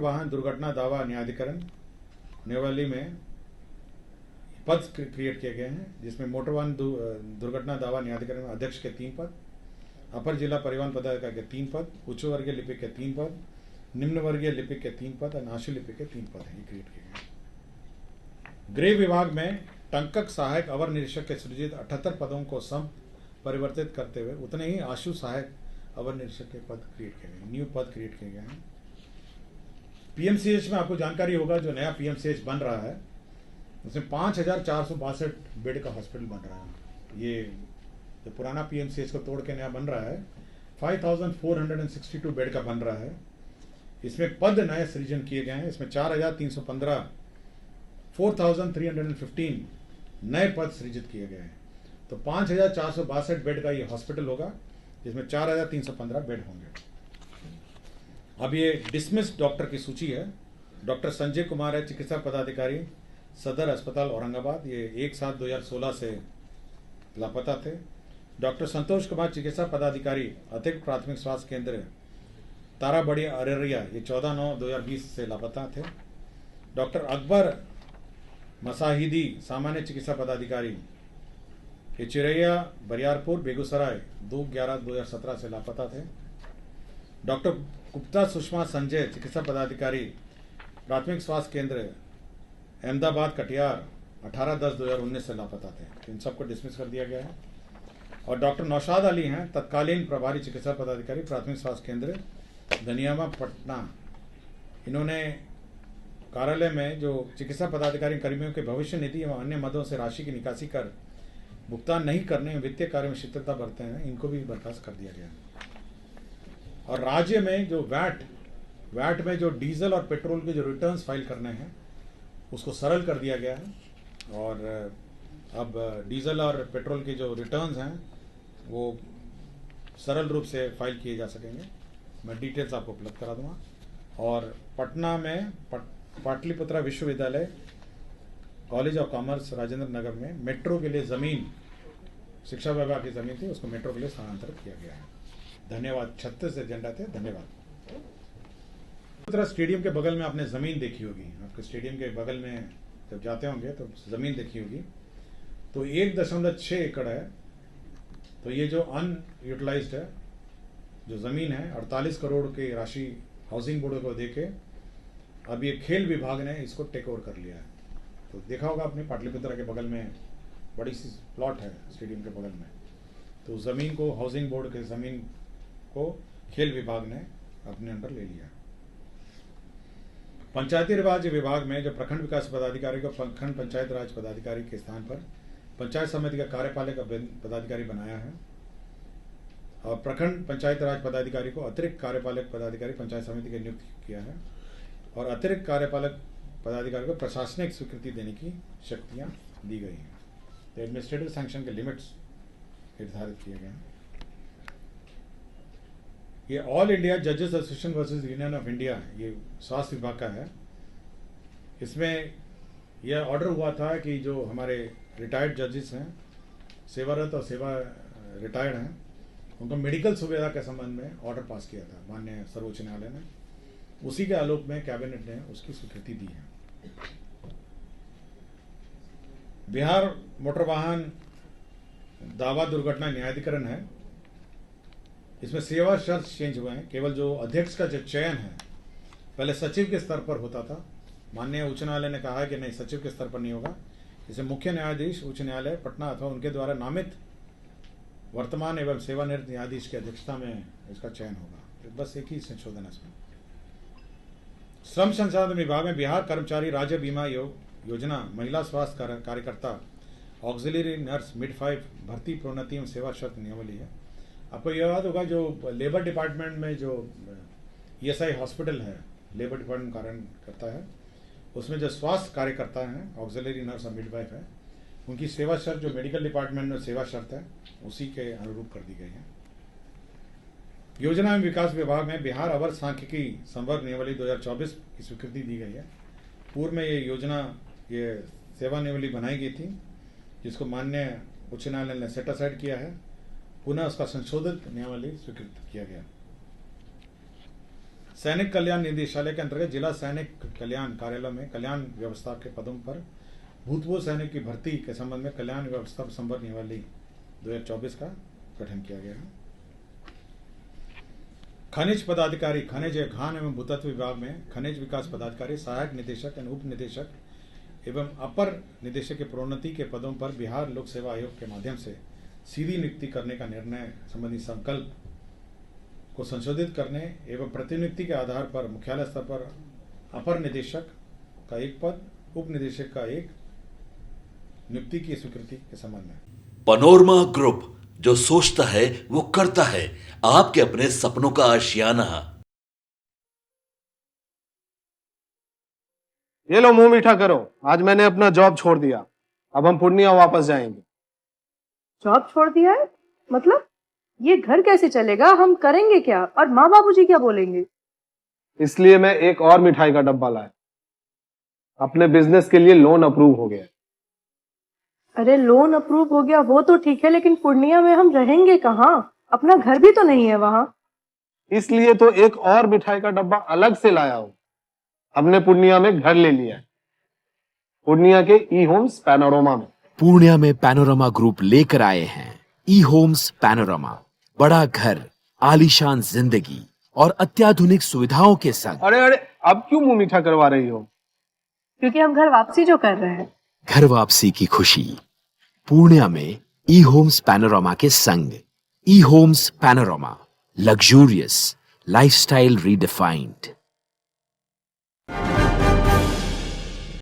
वाहन दुर्घटना दावा न्यायाधिकरण न्यायालय में पद क्रिएट किए गए हैं, जिसमें मोटर वाहन दुर्घटना दावा न्यायाधिकरण में अध्यक्ष के 3 पद, अपर जिला परिवहन पदाधिकारी के 3 पद, उच्च वर्गीय लिपिक के 3 पद, निम्न वर्गीय लिपिक के 3 पद और आशु लिपिक के 3 पद हैं, ये क्रिएट किए गए। गृह विभाग में टंकक सहायक अवर निरीक्षक के सृजित 78 पदों को सम परिवर्तित करते हुए उतने ही आशु सहायक अवर निरीक्षक के पद क्रिएट किए गए, न्यू पद क्रिएट किए गए हैं। पीएमसीएच में आपको जानकारी होगा, जो नया पीएमसीएच बन रहा है उसमें 5462 बेड का हॉस्पिटल बन रहा है। ये जो पुराना पीएमसीएच को तोड़ के नया बन रहा है 5462 बेड का बन रहा है। इसमें पद नए सृजन किए गए हैं। इसमें 4315 4315 नए पद सृजित किए गए हैं। तो 5462 बेड का ये हॉस्पिटल होगा, जिसमें 4315 बेड होंगे। अब ये डिसमिस्ड डॉक्टर की सूची है। डॉक्टर संजय कुमार है, चिकित्सा पदाधिकारी, सदर अस्पताल औरंगाबाद, ये 1/7/2016 से लापता थे। डॉक्टर संतोष कुमार, चिकित्सा पदाधिकारी, अतिरिक्त प्राथमिक स्वास्थ्य केंद्र ताराबड़ी अररिया, ये 14/9/2020 से लापता थे। डॉक्टर अकबर मसाहिदी, सामान्य चिकित्सा पदाधिकारी, ये चिरैया बरियारपुर बेगूसराय, 2/11/2017 से लापता थे। डॉक्टर गुप्ता सुषमा संजय, चिकित्सा पदाधिकारी, प्राथमिक स्वास्थ्य केंद्र अहमदाबाद कटियार, 18/10/2019 से लापता थे। इन सबको डिसमिस कर दिया गया है। और डॉक्टर नौशाद अली हैं, तत्कालीन प्रभारी चिकित्सा पदाधिकारी, प्राथमिक स्वास्थ्य केंद्र धनियामा पटना। इन्होंने कार्यालय में जो चिकित्सा पदाधिकारी कर्मियों के भविष्य निधि एवं अन्य मदों से राशि की निकासी कर भुगतान नहीं करने में वित्तीय कार्य में शिथिलता बरते हैं, इनको भी बर्खास्त कर दिया गया। और राज्य में जो वैट में जो डीजल और पेट्रोल के जो रिटर्न्स फाइल करने हैं उसको सरल कर दिया गया है। और अब डीजल और पेट्रोल के जो रिटर्न्स हैं वो सरल रूप से फाइल किए जा सकेंगे। मैं डिटेल्स आपको उपलब्ध करा दूंगा। और पटना में पाटलिपुत्रा विश्वविद्यालय college of commerce Rajendra Nagar में मेट्रो के लिए ज़मीन, शिक्षा विभाग की ज़मीन थी, उसको मेट्रो के लिए स्थानांतरित किया गया है। धन्यवाद। 36 एजेंडा थे। धन्यवाद। स्टेडियम के बगल में आपने ज़मीन देखी होगी, आपके स्टेडियम के बगल में जब जाते होंगे तो ज़मीन देखी होगी। तो 1.6 एकड़ है। तो ये जो अनयूटिलाइज्ड है जो ज़मीन है, 48 करोड़ की राशि हाउसिंग बोर्ड को देके अब ये खेल विभाग ने इसको टेक ओवर कर लिया है। तो देखा होगा आपने, पाटलिपुत्रा के बगल में बड़ी सी प्लॉट है स्टेडियम के बगल में। तो ज़मीन को, हाउसिंग बोर्ड के ज़मीन को खेल विभाग ने अपने अंडर ले लिया। पंचायती राज विभाग में जो प्रखंड विकास पदाधिकारी को प्रखंड पंचायत राज पदाधिकारी के स्थान पर पंचायत समिति का कार्यपालक पदाधिकारी बनाया है। और प्रखंड पंचायत राज पदाधिकारी को अतिरिक्त कार्यपालक पदाधिकारी पंचायत समिति के नियुक्त किया है। और अतिरिक्त कार्यपालक पदाधिकारी को प्रशासनिक स्वीकृति देने की शक्तियां दी गई हैं। तो एडमिनिस्ट्रेटिव सैंक्शन के लिमिट्स निर्धारित किए गए हैं। ये ऑल इंडिया जजेस association versus union of India, ये स्वास्थ्य विभाग का है। इसमें यह ऑर्डर हुआ था कि जो हमारे रिटायर्ड जजेस हैं, सेवारत और सेवा रिटायर्ड हैं, उनको मेडिकल सुविधा के संबंध में ऑर्डर पास किया था माननीय सर्वोच्च न्यायालय ने। उसी के आलोक में कैबिनेट ने उसकी स्वीकृति दी है। बिहार मोटर वाहन दावा दुर्घटना न्यायाधिकरण है। इसमें सेवा शर्त चेंज हुए हैं। केवल जो अध्यक्ष का जो चयन है पहले सचिव के स्तर पर होता था। माननीय उच्च न्यायालय ने कहा है कि नहीं, सचिव के स्तर पर नहीं होगा। इसे मुख्य न्यायाधीश उच्च न्यायालय पटना अथवा उनके द्वारा नामित वर्तमान एवं सेवानिवृत्त न्यायाधीश की अध्यक्षता में इसका चयन होगा। तो बस एक ही संशोधन है इसमें। श्रम संसाधन विभाग में बिहार कर्मचारी राज्य बीमा योजना महिला स्वास्थ्य कार्यकर्ता ऑक्सिलरी नर्स मिडवाइफ भर्ती प्रोन्नति एवं सेवा शर्त नियमावली है। आपको यह याद होगा जो लेबर डिपार्टमेंट में जो ESI हॉस्पिटल है, लेबर डिपार्टमेंट कार्य करता है, उसमें जो स्वास्थ्य कार्यकर्ता हैं ऑक्सिलरी नर्स और मिडवाइफ है, उनकी सेवा शर्त जो मेडिकल डिपार्टमेंट में सेवा शर्त है उसी के अनुरूप कर दी गई है। योजना एवं विकास विभाग में बिहार अवर सांख्यिकी संवर्ग नियमावली 2024 की स्वीकृति दी गई है। पूर्व में ये योजना, ये सेवा नियमावली बनाई गई थी, जिसको माननीय उच्च न्यायालय ने सेट असाइड किया है। पुनः उसका संशोधित नियमावली स्वीकृत किया गया। सैनिक कल्याण निदेशालय के अंतर्गत जिला सैनिक कल्याण कार्यालय में कल्याण व्यवस्था के पदों पर भूतपूर्व सैनिक की भर्ती के संबंध में कल्याण व्यवस्था संबंध नियमावली 2024 का गठन किया गया है। खनिज पदाधिकारी, खनिज खान एवं भूतत्व विभाग में खनिज विकास पदाधिकारी, सहायक निदेशक एवं उप निदेशक एवं अपर निदेशक के प्रोन्नति के पदों पर बिहार लोक सेवा आयोग के माध्यम से सीधी नियुक्ति करने का निर्णय संबंधी संकल्प को संशोधित करने एवं प्रतिनियुक्ति के आधार पर मुख्यालय स्तर पर अपर निदेशक का एक पद, उप निदेशक का एक नियुक्ति की स्वीकृति के संबंध में। पैनोरमा ग्रुप, जो सोचता है वो करता है, आपके अपने सपनों का आशियाना। ये लो मुंह मीठा करो, आज मैंने अपना जॉब छोड़ दिया, अब हम पूर्णिया वापस जाएंगे। जॉब छोड़ दिया है? मतलब ये घर कैसे चलेगा? हम करेंगे क्या? और माँ बाबूजी क्या बोलेंगे? इसलिए मैं एक और मिठाई का डब्बा लाया। अपने बिजनेस के लिए लोन अप्रूव हो गया। अरे लोन अप्रूव हो गया वो तो ठीक है, लेकिन पूर्णिया में हम रहेंगे कहाँ? अपना घर भी तो नहीं है वहाँ। इसलिए तो एक और मिठाई का डब्बा अलग से लाया हूँ। हमने पूर्णिया में घर ले लिया है, पूर्णिया के ई होम्स पैनोरमा में। पूर्णिया में पैनोरमा ग्रुप लेकर आए हैं ई होम्स पैनोरमा। बड़ा घर, आलीशान जिंदगी और अत्याधुनिक सुविधाओं के संग। अरे अरे, अब क्यों मुंह मीठा करवा रही हो? क्योंकि हम घर वापसी जो कर रहे हैं। घर वापसी की खुशी पूर्णिया में ई होम्स पैनोरमा के संग। ई homes panorama, luxurious lifestyle redefined.